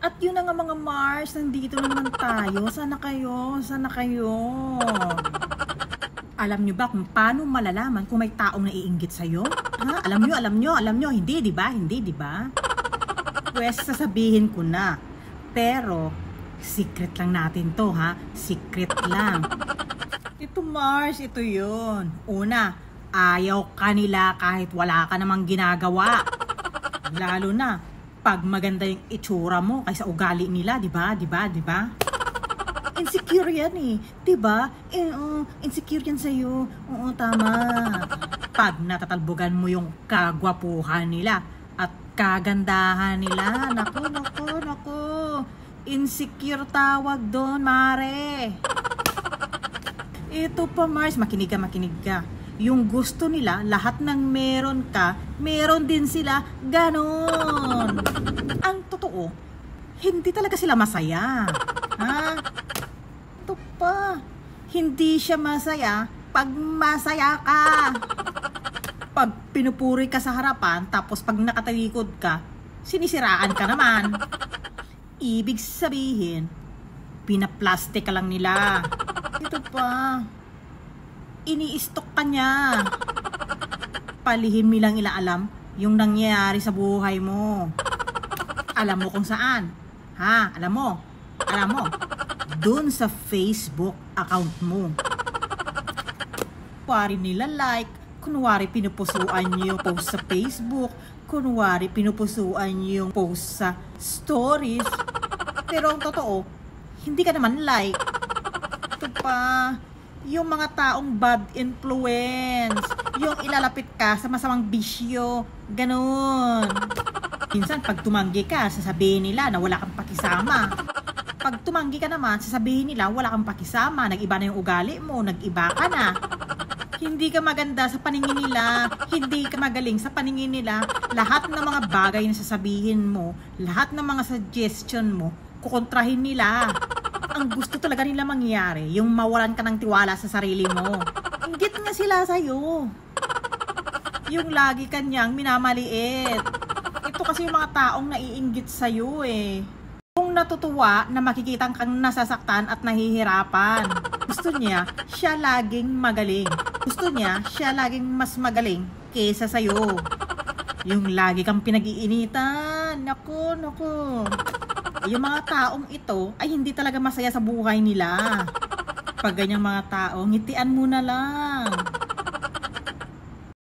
At yun na nga mga Mars, nandito naman tayo. Sana kayo, sana kayo. Alam nyo ba kung paano malalaman kung may taong naiinggit sa'yo? Ha? Alam nyo, hindi, di ba? Hindi, di ba? Pwes, sasabihin ko na. Pero, secret lang natin to, ha? Secret lang. Ito Mars, ito yun. Una, ayaw ka nila kahit wala ka namang ginagawa. Lalo na, pag maganda yung itsura mo kaysa ugali nila, di ba? Di ba? Di ba? Insecure yan eh. Di ba? Insecure yan sa'yo. Oo, tama. Pag natatalbogan mo yung kagwapuhan nila at kagandahan nila, naku, naku, naku. Insecure tawag doon, mare. Ito pa Mars, makinig ka. Yung gusto nila, lahat ng meron ka, meron din sila, ganon. Ang totoo, hindi talaga sila masaya. Ha? Ito pa, hindi siya masaya pag masaya ka. Pag pinupuri ka sa harapan, tapos pag nakatalikod ka, sinisiraan ka naman. Ibig sabihin, pinaplastic ka lang nila. Ito pa, ini-stalk ka niya. Palihim nilang ilaalam yung nangyayari sa buhay mo. Alam mo kung saan? Ha? Alam mo? Doon sa Facebook account mo. Kunwari nila like, kunwari pinupusuan niyo yung post sa Facebook, kunwari pinupusuan niyo yung post sa stories. Pero ang totoo, hindi ka naman like. Ito pa, yung mga taong bad influence, yung ilalapit ka sa masamang bisyo, ganun. Minsan pag tumanggi ka, sasabihin nila na wala kang pakisama. Pag tumanggi ka naman, sasabihin nila wala kang pakisama, nag-iba na yung ugali mo, nag-iba ka na. Hindi ka maganda sa paningin nila, hindi ka magaling sa paningin nila. Lahat ng mga bagay na sasabihin mo, lahat ng mga suggestion mo, kukontrahin nila. Ang gusto talaga nila mangyari, yung mawalan ka ng tiwala sa sarili mo. Inggit nga sila sa'yo. Yung lagi kanyang minamaliit. Ito kasi yung mga taong naiinggit sa'yo eh. Kung natutuwa na makikitang kang nasasaktan at nahihirapan. Gusto niya, siya laging magaling. Gusto niya, siya laging mas magaling kesa sa'yo. Yung lagi kang pinag-iinitan. Naku, naku. Yung mga taong ito ay hindi talaga masaya sa buhay nila. Pag ganyang mga tao, ngitian mo na lang.